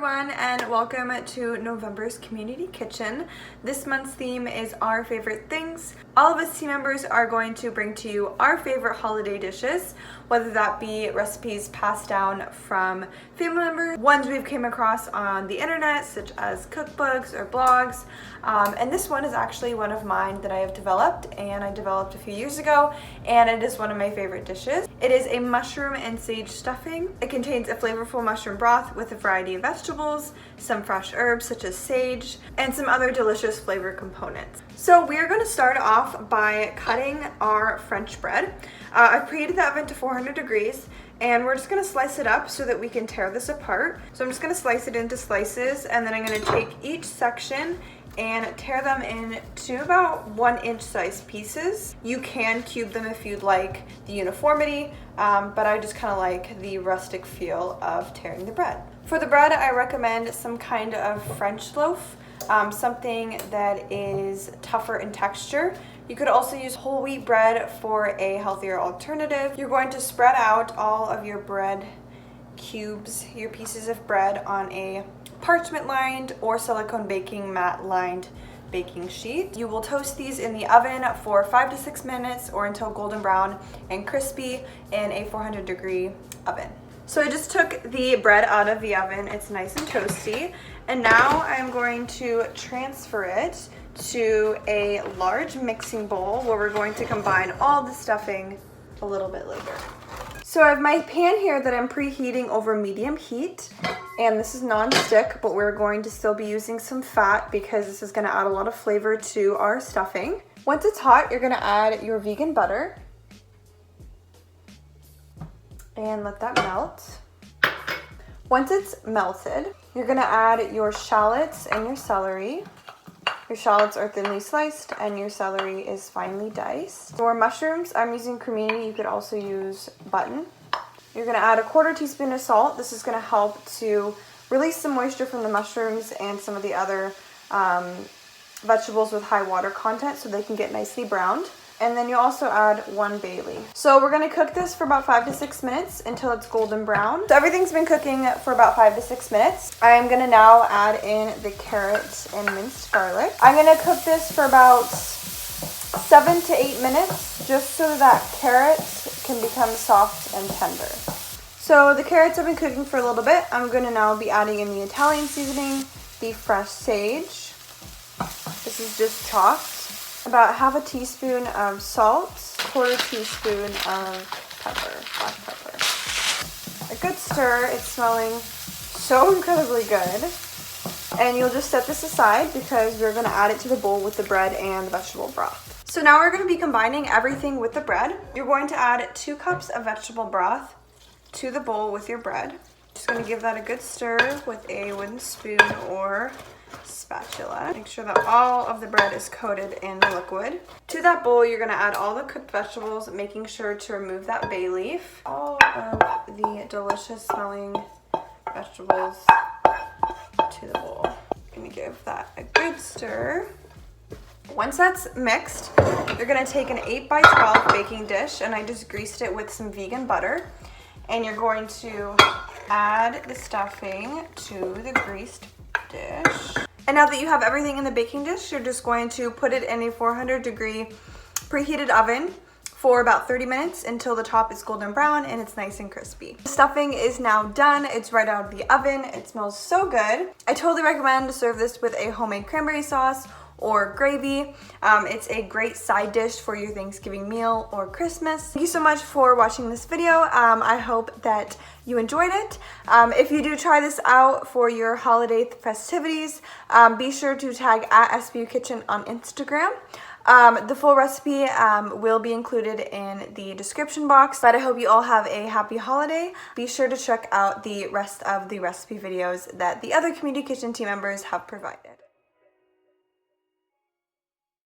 everyone, and welcome to November's Community Kitchen. This month's theme is our favorite things. All of us team members are going to bring to you our favorite holiday dishes, whether that be recipes passed down from family members, ones we've came across on the internet, such as cookbooks or blogs. And this one is actually one of mine that I have developed, and I developed a few years ago, and it is one of my favorite dishes. It is a mushroom and sage stuffing. It contains a flavorful mushroom broth with a variety of vegetables, some fresh herbs such as sage, and some other delicious flavor components. So we are going to start off by cutting our French bread. I've preheated the oven to 400 degrees, and we're just going to slice it up so that we can tear this apart. So I'm just going to slice it into slices, and then I'm going to take each section and tear them into about 1-inch size pieces. You can cube them if you'd like the uniformity, but I just kind of like the rustic feel of tearing the bread. For the bread, I recommend some kind of French loaf, something that is tougher in texture. You could also use whole wheat bread for a healthier alternative. You're going to spread out all of your bread cubes, your pieces of bread, on a parchment lined or silicone baking mat lined baking sheet. You will toast these in the oven for 5 to 6 minutes or until golden brown and crispy in a 400 degree oven. So I just took the bread out of the oven. It's nice and toasty. And now I'm going to transfer it to a large mixing bowl where we're going to combine all the stuffing a little bit later. So I have my pan here that I'm preheating over medium heat, and this is non-stick, but we're going to still be using some fat because this is going to add a lot of flavor to our stuffing. Once it's hot, you're going to add your vegan butter and let that melt. Once it's melted, you're going to add your shallots and your celery. Your shallots are thinly sliced and your celery is finely diced. For mushrooms, I'm using cremini. You could also use button. You're going to add a 1/4 teaspoon of salt. This is going to help to release some moisture from the mushrooms and some of the other vegetables with high water content so they can get nicely browned. And then you also add 1 bay leaf. So we're going to cook this for about 5 to 6 minutes until it's golden brown. So everything's been cooking for about 5 to 6 minutes. I'm going to now add in the carrots and minced garlic. I'm going to cook this for about 7 to 8 minutes just so that carrot can become soft and tender. So the carrots have been cooking for a little bit. I'm going to now be adding in the Italian seasoning, the fresh sage. This is just chopped. About 1/2 teaspoon of salt, 1/4 teaspoon of pepper, black pepper. A good stir. It's smelling so incredibly good. And you'll just set this aside because we're going to add it to the bowl with the bread and the vegetable broth. So now we're going to be combining everything with the bread. You're going to add 2 cups of vegetable broth to the bowl with your bread. Just going to give that a good stir with a wooden spoon or spatula. Make sure that all of the bread is coated in the liquid. To that bowl, you're going to add all the cooked vegetables, making sure to remove that bay leaf. All of the delicious smelling vegetables to the bowl. I'm going to give that a good stir. Once that's mixed, you're going to take an 8x12 baking dish, and I just greased it with some vegan butter. And you're going to add the stuffing to the greased dish. And now that you have everything in the baking dish, you're just going to put it in a 400 degree preheated oven for about 30 minutes until the top is golden brown and it's nice and crispy. The stuffing is now done. It's right out of the oven. It smells so good. I totally recommend to serve this with a homemade cranberry sauce or gravy. It's a great side dish for your Thanksgiving meal or Christmas. Thank you so much for watching this video. I hope that you enjoyed it. If you do try this out for your holiday festivities, be sure to tag at SPU Kitchen on Instagram. The full recipe will be included in the description box, but I hope you all have a happy holiday. Be sure to check out the rest of the recipe videos that the other Community Kitchen team members have provided.